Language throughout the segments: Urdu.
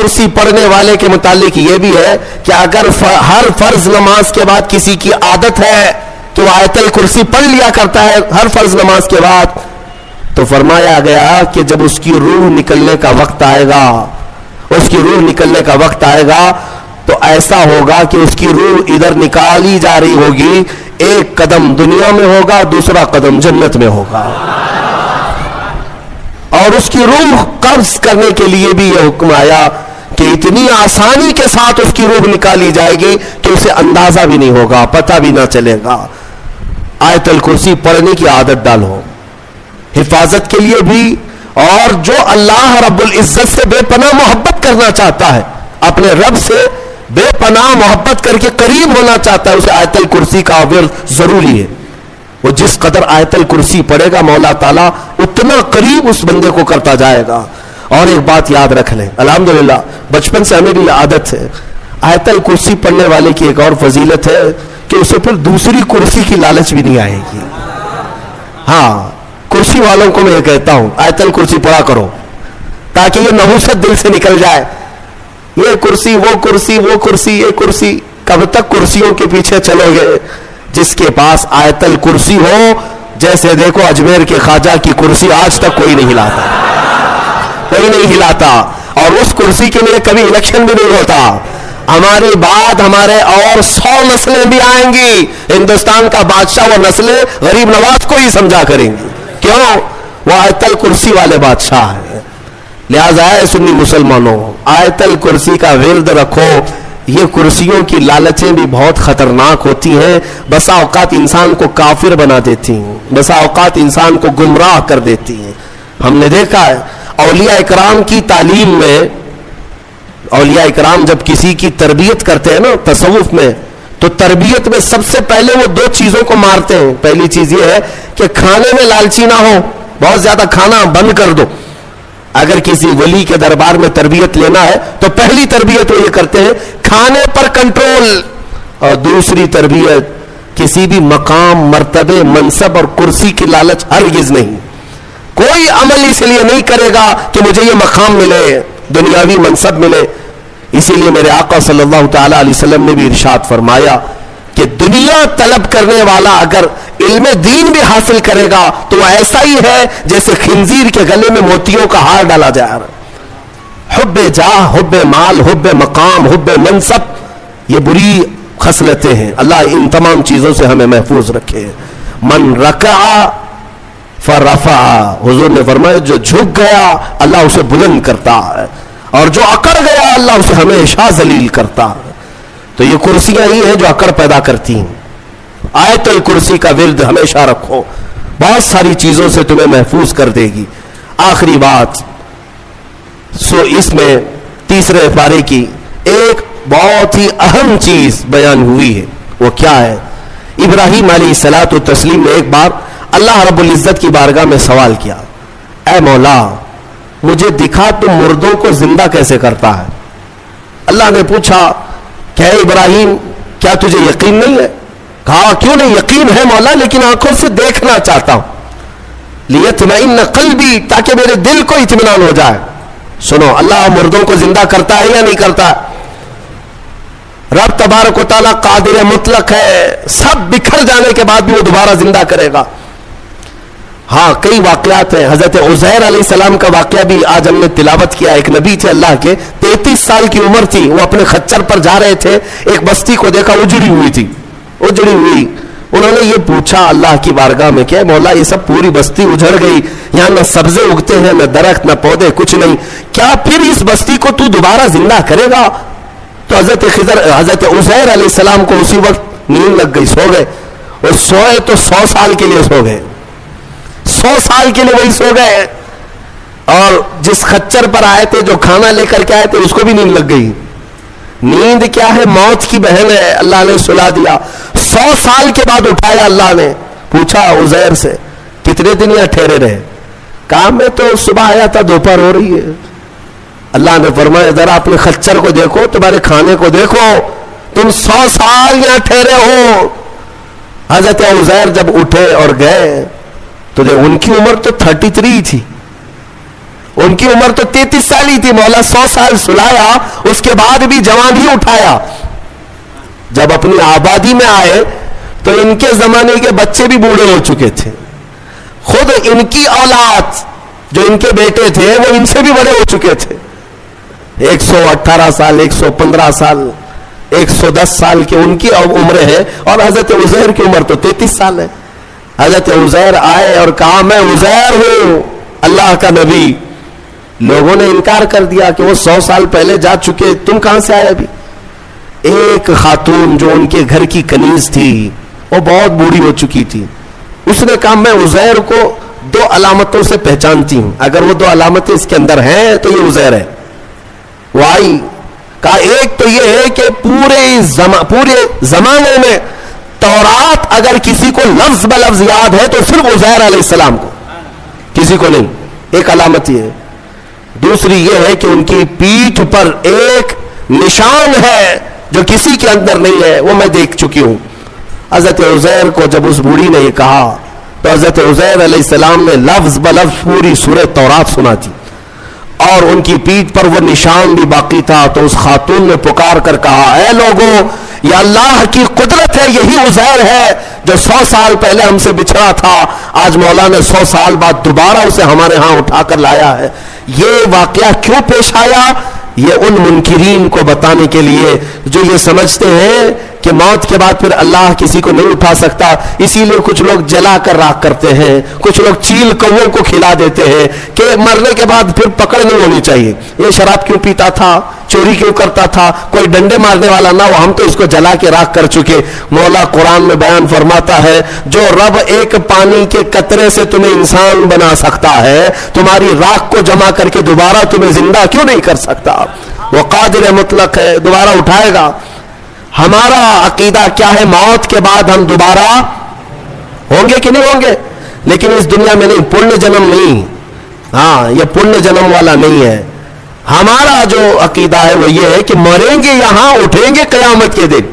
کرسی پڑھنے والے کے متعلق یہ بھی ہے کہ اگر ہر فرض نماز کے بعد کسی کی عادت ہے کہ وہ آیت الکرسی پڑھ لیا کرتا ہے ہر فرض نماز کے بعد، تو فرمایا گیا کہ جب اس کی روح نکلنے کا وقت آئے گا، اس کی روح نکلنے کا وقت آئے گا تو ایسا ہوگا کہ اس کی روح ادھر نکالی جا رہی ہوگی، ایک قدم دنیا میں ہوگا، دوسرا قدم جنت میں ہوگا، اور اس کی روح قبض کرنے کے لیے بھی یہ حکم آیا کہ اتنی آسانی کے ساتھ اس کی روح نکالی جائے گی کہ اسے اندازہ بھی نہیں ہوگا، پتہ بھی نہ چلے گا۔ آیت الکرسی پڑھنے کی عادت ڈالو، حفاظت کے لیے بھی، اور جو اللہ رب العزت سے بے پناہ محبت کرنا چاہتا ہے، اپنے رب سے بے پناہ محبت کر کے قریب ہونا چاہتا ہے، اسے آیت الکرسی کا ورد ضروری ہے۔ وہ جس قدر آیت الکرسی پڑھے گا مولا تعالیٰ اتنا قریب اس بندے کو کرتا جائے گا۔ اور ایک بات یاد رکھ لیں، الحمدللہ بچپن سے ہمیں بھی عادت ہے، آیت الکرسی پڑھنے والے کی ایک اور فضیلت ہے کہ اسے پھر دوسری کرسی کی لالچ بھی نہیں آئے گی۔ ہاں، کرسی والوں کو میں یہ کہتا ہوں آیت الکرسی پڑھا کرو تاکہ یہ نحوست دل سے نکل جائے، یہ کرسی وہ کرسی وہ کرسی یہ کرسی، کب تک کرسیوں کے پیچھے چلو گے؟ جس کے پاس آیت الکرسی ہو، جیسے دیکھو اجمیر کے خواجہ کی کرسی آج تک کوئی نہیں ہلاتا، کوئی نہیں ہلاتا، اور اس کرسی کے لیے کبھی الیکشن بھی نہیں ہوتا۔ ہماری بات ہمارے اور 100 نسلیں بھی آئیں گی، ہندوستان کا بادشاہ وہ نسلیں غریب نواز کو ہی سمجھا کریں گی، کیوں؟ وہ آیت الکرسی والے بادشاہ ہیں۔ لہذا ہے سنی مسلمانوں، آیت الکرسی کا ورد رکھو۔ یہ کرسیوں کی لالچیں بھی بہت خطرناک ہوتی ہیں، بسا اوقات انسان کو کافر بنا دیتی ہیں، بسا اوقات انسان کو گمراہ کر دیتی ہیں۔ ہم نے دیکھا ہے اولیاء اکرام کی تعلیم میں، اولیاء اکرام جب کسی کی تربیت کرتے ہیں نا تصوف میں، تو تربیت میں سب سے پہلے وہ 2 چیزوں کو مارتے ہیں۔ پہلی چیز یہ ہے کہ کھانے میں لالچی نہ ہو، بہت زیادہ کھانا بند کر دو۔ اگر کسی ولی کے دربار میں تربیت لینا ہے تو پہلی تربیت وہ یہ کرتے ہیں کھانے پر کنٹرول، اور دوسری تربیت کسی بھی مقام، مرتبے، منصب اور کرسی کی لالچ ہرگز نہیں۔ کوئی عمل اس لیے نہیں کرے گا کہ مجھے یہ مقام ملے، دنیاوی منصب ملے۔ اسی لیے میرے آقا صلی اللہ تعالی علیہ وسلم نے بھی ارشاد فرمایا کہ دنیا طلب کرنے والا اگر علم دین بھی حاصل کرے گا تو وہ ایسا ہی ہے جیسے خنزیر کے گلے میں موتیوں کا ہار ڈالا جا رہا ہے۔ حب جاہ، حب مال، حب مقام، حب منصب، یہ بری خصلتیں ہیں۔ اللہ ان تمام چیزوں سے ہمیں محفوظ رکھے۔ من رکع فرفع، حضور نے فرمایا جو جھک گیا اللہ اسے بلند کرتا ہے، اور جو اکڑ گیا اللہ اسے ہمیشہ ذلیل کرتا ہے۔ تو یہ کرسیاں ہی ہیں جو اکڑ پیدا کرتی ہیں۔ آیت الکرسی کا ورد ہمیشہ رکھو، بہت ساری چیزوں سے تمہیں محفوظ کر دے گی۔ آخری بات، سو اس میں تیسرے پارے کی ایک بہت ہی اہم چیز بیان ہوئی ہے، وہ کیا ہے؟ ابراہیم علیہ الصلوۃ والتسلیم نے ایک بار اللہ رب العزت کی بارگاہ میں سوال کیا، اے مولا مجھے دکھا تم مردوں کو زندہ کیسے کرتا ہے؟ اللہ نے پوچھا کہ اے ابراہیم کیا تجھے یقین نہیں ہے؟ کہا کیوں نہیں، یقین ہے مولا، لیکن آنکھوں سے دیکھنا چاہتا ہوں۔ لیطمئن قلبی، تاکہ میرے دل کو اطمینان ہو جائے۔ سنو، اللہ مردوں کو زندہ کرتا ہے یا نہیں کرتا ہے؟ رب تبارک و تعالیٰ قادر مطلق ہے، سب بکھر جانے کے بعد بھی وہ دوبارہ زندہ کرے گا۔ ہاں، کئی واقعات ہیں۔ حضرت عزیر علیہ السلام کا واقعہ بھی آج ہم نے تلاوت کیا۔ ایک نبی تھے اللہ کے، 33 سال کی عمر تھی، وہ اپنے خچر پر جا رہے تھے، ایک بستی کو دیکھا اجڑی ہوئی تھی، اجڑی ہوئی۔ انہوں نے یہ پوچھا اللہ کی بارگاہ میں کہ مولا یہ سب پوری بستی اجڑ گئی، یہاں نہ سبزے اگتے ہیں، نہ درخت، نہ پودے، کچھ نہیں، کیا پھر اس بستی کو تو دوبارہ زندہ کرے گا؟ تو حضرت عزیر علیہ السلام کو اسی وقت نیند لگ گئی، سو گئے۔ اور سوئے تو 100 سال کے لیے سو گئے، 100 سال کے لیے وہی سو گئے۔ اور جس خچر پر آئے تھے، جو کھانا لے کر کے آئے تھے، اس کو بھی نیند لگ گئی۔ نیند کیا ہے؟ موت کی بہن ہے، اللہ نے سلا دیا۔ 100 سال کے بعد اٹھایا اللہ نے، پوچھا عزیر سے کتنے دن یہاں ٹھہرے رہے؟ کہا میں تو صبح آیا تھا، دوپہر ہو رہی ہے۔ اللہ نے فرمایا ذرا اپنے خچر کو دیکھو، تمہارے کھانے کو دیکھو، تم 100 سال یہاں ٹھہرے ہو۔ حضرت عزیر جب اٹھے اور گئے تو ان کی عمر تو 33 تھی، ان کی عمر تو 33 سال ہی تھی, مولا 100 سال سلایا, اس کے بعد بھی جوان ہی اٹھایا. جب اپنی آبادی میں آئے تو ان کے زمانے کے بچے بھی بوڑھے ہو چکے تھے. خود ان کی اولاد جو ان کے بیٹے تھے وہ ان سے بھی بڑے ہو چکے تھے. 118 سال, 115 سال, 110 سال کی ان کی عمریں ہیں, اور حضرت عزیر کی عمر تو 33 سال ہے. حضرت عزیر آئے اور کہا میں عزیر ہوں, اللہ کا نبی. لوگوں نے انکار کر دیا کہ وہ 100 سال پہلے جا چکے, تم کہاں سے آئے ابھی. ایک خاتون جو ان کے گھر کی کنیز تھی وہ بہت بوڑھی ہو چکی تھی, اس نے کہا میں عزیر کو 2 علامتوں سے پہچانتی ہوں, اگر وہ 2 علامتیں اس کے اندر ہیں تو یہ عزیر ہے. وہ آئی, کہا ایک تو یہ ہے کہ پورے زمانے میں تورات اگر کسی کو لفظ بلفظ یاد ہے تو صرف عزیر علیہ السلام کو, کسی کو نہیں. ایک علامت یہ ہے. دوسری یہ ہے کہ ان کی پیٹھ پر ایک نشان ہے جو کسی کے اندر نہیں ہے, وہ میں دیکھ چکی ہوں. حضرت عزیر کو جب اس بوڑھی نے یہ کہا تو حضرت عزیر علیہ السلام نے لفظ بلفظ پوری سورہ تورات سنا دی, اور ان کی پیٹھ پر وہ نشان بھی باقی تھا. تو اس خاتون نے پکار کر کہا اے لوگوں, یہ اللہ کی قدرت ہے, یہی عزیر ہے جو 100 سال پہلے ہم سے بچھڑا تھا, آج مولا نے 100 سال بعد دوبارہ اسے ہمارے ہاں اٹھا کر لایا ہے. یہ واقعہ کیوں پیش آیا؟ یہ ان منکرین کو بتانے کے لیے جو یہ سمجھتے ہیں کہ موت کے بعد پھر اللہ کسی کو نہیں اٹھا سکتا. اسی لیے کچھ لوگ جلا کر راکھ کرتے ہیں, کچھ لوگ چیل کووں کو کھلا دیتے ہیں کہ مرنے کے بعد پھر پکڑ نہیں ہونی چاہیے. یہ شراب کیوں پیتا تھا, چوری کیوں کرتا تھا, کوئی ڈنڈے مارنے والا نہ ہو, ہم تو اس کو جلا کے راکھ کر چکے. مولا قرآن میں بیان فرماتا ہے جو رب ایک پانی کے قطرے سے تمہیں انسان بنا سکتا ہے, تمہاری راکھ کو جمع کر کے دوبارہ تمہیں زندہ کیوں نہیں کر سکتا. وہ قادر مطلق ہے, دوبارہ اٹھائے گا. ہمارا عقیدہ کیا ہے؟ موت کے بعد ہم دوبارہ ہوں گے کہ نہیں ہوں گے, لیکن اس دنیا میں نہیں, پنیہ جنم نہیں. ہاں, یہ پنیہ جنم والا نہیں ہے. ہمارا جو عقیدہ ہے وہ یہ ہے کہ مریں گے یہاں, اٹھیں گے قیامت کے دن.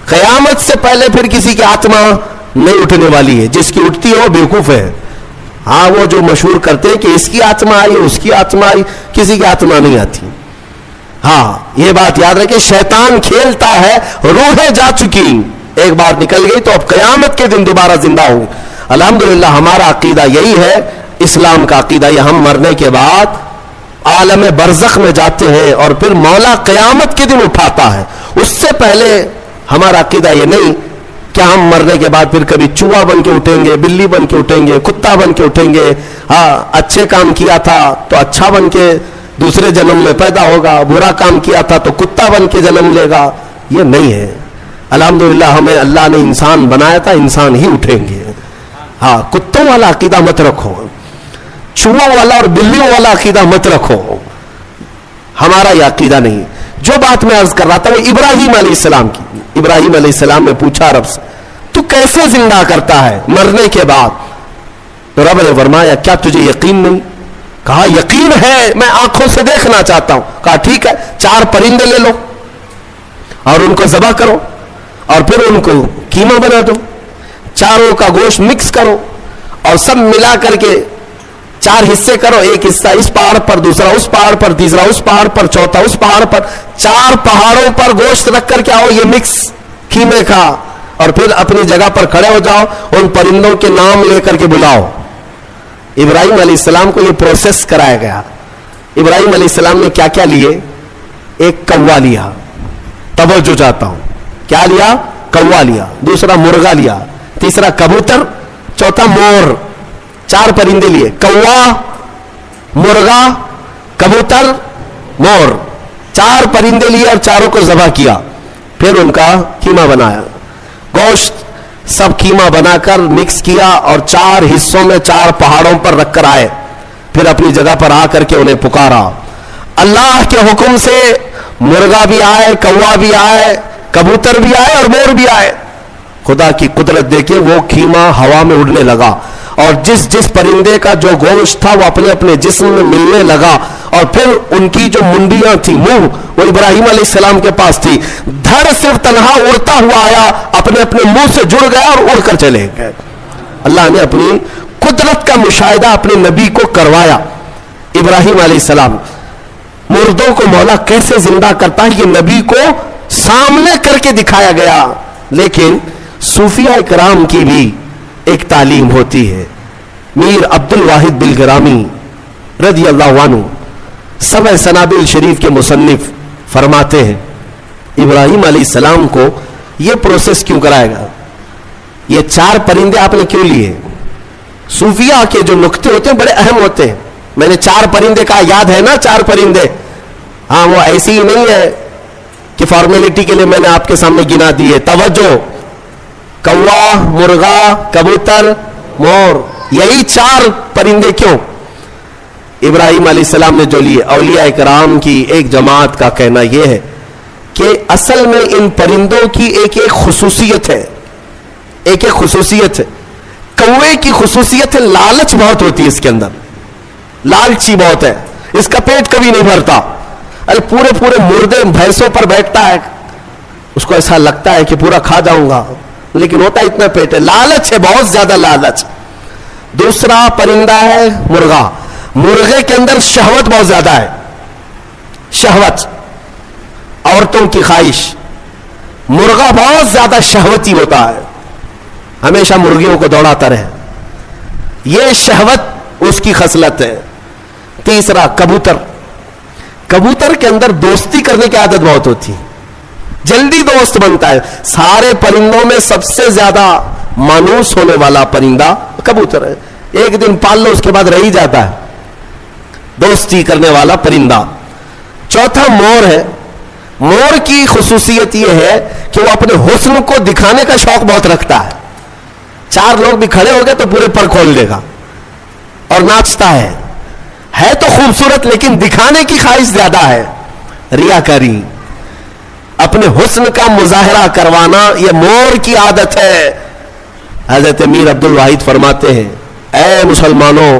قیامت سے پہلے پھر کسی کی آتما نہیں اٹھنے والی ہے, جس کی اٹھتی ہے وہ بیوقوف ہے. ہاں, وہ جو مشہور کرتے ہیں کہ اس کی آتما آئی, اس کی آتما آئی, کسی کی آتما نہیں آتی. ہاں, یہ بات یاد رکھیں, شیطان کھیلتا ہے, روحیں جا چکی, ایک بار نکل گئی تو اب قیامت کے دن دوبارہ زندہ ہوں. الحمدللہ ہمارا عقیدہ یہی ہے, اسلام کا عقیدہ. یہ ہم مرنے کے بعد عالم برزخ میں جاتے ہیں اور پھر مولا قیامت کے دن اٹھاتا ہے. اس سے پہلے ہمارا عقیدہ یہ نہیں کہ ہم مرنے کے بعد پھر کبھی چوہا بن کے اٹھیں گے, بلی بن کے اٹھیں گے, کتا بن کے اٹھیں گے. ہاں, اچھے کام کیا تھا تو اچھا بن کے دوسرے جنم میں پیدا ہوگا, برا کام کیا تھا تو کتا بن کے جنم لے گا. یہ نہیں ہے. الحمدللہ ہمیں اللہ نے انسان بنایا تھا, انسان ہی اٹھیں گے. ہاں, کتوں والا عقیدہ مت رکھو, چوہوں والا اور بلیوں والا عقیدہ مت رکھو. ہمارا یہ عقیدہ نہیں. جو بات میں عرض کر رہا تھا وہ ابراہیم علیہ السلام کی. ابراہیم علیہ السلام نے پوچھا رب سے تو کیسے زندہ کرتا ہے مرنے کے بعد؟ تو رب نے فرمایا کیا تجھے یقین نہیں؟ کہا یقین ہے, میں آنکھوں سے دیکھنا چاہتا ہوں. کہا ٹھیک ہے, 4 پرندے لے لو اور ان کو ذبح کرو, اور پھر ان کو قیمہ بنا دو, چاروں کا گوشت مکس کرو اور سب ملا کر کے 4 حصے کرو. ایک حصہ اس پہاڑ پر, دوسرا اس پہاڑ پر, تیسرا اس پہاڑ پر, چوتھا اس پہاڑ پر. 4 پہاڑوں پر گوشت رکھ کر کے آؤ, یہ مکس قیمے کا, اور پھر اپنی جگہ پر کھڑے ہو جاؤ, ان پرندوں کے نام لے کر کے بلاؤ. ابراہیم علیہ السلام کو یہ پروسیس کرایا گیا. ابراہیم علیہ السلام نے کیا کیا لیے؟ ایک کوا لیا, توجہ چاہتا ہوں, کیا لیا؟ کوا لیا. دوسرا مرغا لیا, تیسرا کبوتر, چوتھا مور. 4 پرندے لیے, کوا, مرغا, کبوتر, مور. 4 پرندے لیے اور چاروں کو ذبح کیا. پھر ان کا قیمہ بنایا, گوشت سب قیمہ بنا کر مکس کیا اور 4 حصوں میں 4 پہاڑوں پر رکھ کر آئے. پھر اپنی جگہ پر آ کر کے انہیں پکارا. اللہ کے حکم سے مرغا بھی آئے, کوا بھی آئے, کبوتر بھی آئے اور مور بھی آئے. خدا کی قدرت دیکھیں, وہ قیمہ ہوا میں اڑنے لگا اور جس جس پرندے کا جو گوشت تھا وہ اپنے اپنے جسم میں ملنے لگا. اور پھر ان کی جو منڈیاں تھی, منہ, وہ ابراہیم علیہ السلام کے پاس تھی. دھڑ صرف تنہا اڑتا ہوا آیا, اپنے اپنے منہ سے جڑ گیا اور اڑ کر چلے گئے. اللہ نے اپنی قدرت کا مشاہدہ اپنے نبی کو کروایا. ابراہیم علیہ السلام مردوں کو مولا کیسے زندہ کرتا ہے یہ نبی کو سامنے کر کے دکھایا گیا. لیکن صوفیہ اکرام کی بھی ایک تعلیم ہوتی ہے. میر عبد الواحد بلگرامی رضی اللہ عنہ سبع سنابل شریف کے مصنف فرماتے ہیں ابراہیم علیہ السلام کو یہ پروسیس کیوں کرایا گا, یہ 4 پرندے آپ نے کیوں لیے؟ صوفیہ کے جو نقطے ہوتے ہیں بڑے اہم ہوتے ہیں. میں نے 4 پرندے کہا, یاد ہے نا 4 پرندے؟ ہاں وہ ایسی ہی نہیں ہے کہ فارمیلٹی کے لیے میں نے آپ کے سامنے گنا دیے. توجہ, کوا, مرغا, کبوتر, مور, یہی 4 پرندے کیوں؟ ابراہیم علیہ السلام نے جو لیے. اولیاء کرام کی ایک جماعت کا کہنا یہ ہے کہ اصل میں ان پرندوں کی ایک خصوصیت ہے, ایک خصوصیت ہے. کوے کی خصوصیت ہے لالچ بہت ہوتی ہے اس کے اندر, لالچی بہت ہے, اس کا پیٹ کبھی نہیں بھرتا. ارے پورے مردے بھینسوں پر بیٹھتا ہے, اس کو ایسا لگتا ہے کہ پورا کھا جاؤں گا, لیکن ہوتا اتنا پیٹ ہے. لالچ ہے, بہت زیادہ لالچ. دوسرا پرندہ ہے مرغا. مرغے کے اندر شہوت بہت زیادہ ہے, شہوت, عورتوں کی خواہش. مرغا بہت زیادہ شہوتی ہوتا ہے, ہمیشہ مرغیوں کو دوڑاتا رہے, یہ شہوت اس کی خصلت ہے. تیسرا کبوتر. کبوتر کے اندر دوستی کرنے کی عادت بہت ہوتی ہے, جلدی دوست بنتا ہے. سارے پرندوں میں سب سے زیادہ مانوس ہونے والا پرندہ کبوتر ہے. ایک دن پال لو اس کے بعد رہ ہی جاتا ہے, دوستی کرنے والا پرندہ. چوتھا مور ہے. مور کی خصوصیت یہ ہے کہ وہ اپنے حسن کو دکھانے کا شوق بہت رکھتا ہے. 4 لوگ بھی کھڑے ہو گئے تو پورے پر کھول دے گا اور ناچتا ہے. ہے تو خوبصورت لیکن دکھانے کی خواہش زیادہ ہے, ریاکاری, اپنے حسن کا مظاہرہ کروانا, یہ مور کی عادت ہے. حضرت میر عبد الواحد فرماتے ہیں اے مسلمانوں,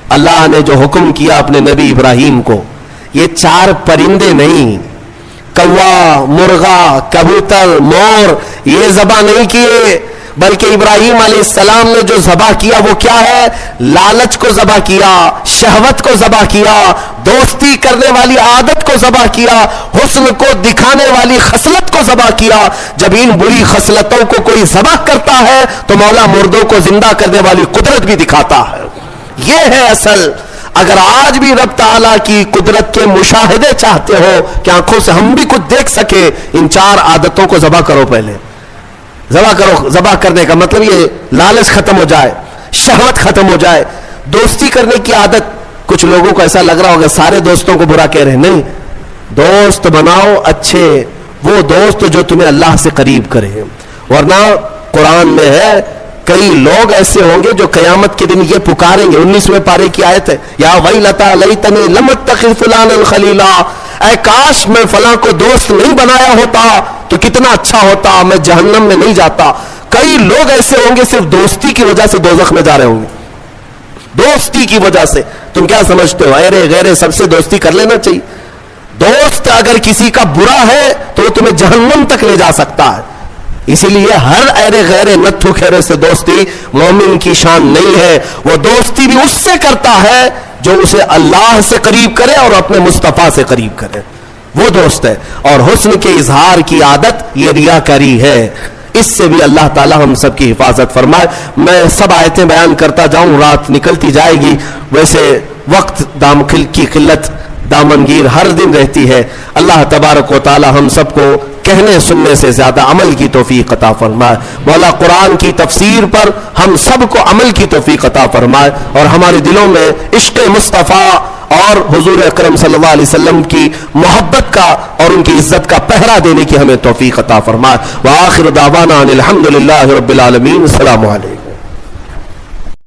اللہ نے جو حکم کیا اپنے نبی ابراہیم کو, یہ 4 پرندے نہیں, کوا, مرغا, کبوتر, مور, یہ ذبح نہیں کیے, بلکہ ابراہیم علیہ السلام نے جو ذبح کیا وہ کیا ہے؟ لالچ کو ذبح کیا, شہوت کو ذبح کیا, دوستی کرنے والی عادت کو ذبح کیا, حسن کو دکھانے والی خصلت کو ذبح کیا. جب ان بری خصلتوں کو کوئی ذبح کرتا ہے تو مولا مردوں کو زندہ کرنے والی قدرت بھی دکھاتا ہے. یہ ہے اصل. اگر آج بھی رب تعالیٰ کی قدرت کے مشاہدے چاہتے ہو کہ آنکھوں سے ہم بھی کچھ دیکھ سکے, ان 4 عادتوں کو ذبح کرو. پہلے ذبح کرو. ذبح کرنے کا مطلب یہ لالچ ختم ہو جائے, شہوت ختم ہو جائے, دوستی کرنے کی عادت. کچھ لوگوں کو ایسا لگ رہا ہوگا سارے دوستوں کو برا کہہ رہے ہیں, نہیں, دوست بناؤ اچھے, وہ دوست جو تمہیں اللہ سے قریب کرے. ورنہ قرآن میں ہے کئی لوگ ایسے ہوں گے جو قیامت کے دن یہ پکاریں گے. 19ویں پارے کی آیت ہے, یا ویلتا لیتنی لم اتخذ فلانا خلیلا, اے کاش میں فلاں کو دوست نہیں بنایا ہوتا تو کتنا اچھا ہوتا, میں جہنم میں نہیں جاتا. کئی لوگ ایسے ہوں گے صرف دوستی کی وجہ سے دوزخ میں جا رہے ہوں گے, دوستی کی وجہ سے. تم کیا سمجھتے ہو ارے غیرے سب سے دوستی کر لینا چاہیے؟ دوست اگر کسی کا برا ہے تو وہ تمہیں جہنم تک لے جا سکتا ہے. اسی لیے ہر ایرے غیرے نتھو خیرے سے دوستی مومن کی شان نہیں ہے. وہ دوستی بھی اس سے کرتا ہے جو اسے اللہ سے قریب کرے اور اپنے مصطفیٰ سے قریب کرے, وہ دوست ہے. اور حسن کے اظہار کی عادت یہ ریاکاری ہے. اس سے بھی اللہ تعالی ہم سب کی حفاظت فرمائے. میں سب آیتیں بیان کرتا جاؤں, رات نکلتی جائے گی. ویسے وقت کی قلت دامنگیر ہر دن رہتی ہے. اللہ تبارک و تعالی ہم سب کو کہنے سننے سے زیادہ عمل کی توفیق عطا فرمائے. مولا قرآن کی تفسیر پر ہم سب کو عمل کی توفیق عطا فرمائے, اور ہمارے دلوں میں عشق مصطفیٰ اور حضور اکرم صلی اللہ علیہ وسلم کی محبت کا اور ان کی عزت کا پہرا دینے کی ہمیں توفیق عطا فرمائے. وآخر دعوانا ان الحمد للہ رب العالمین. السلام علیکم.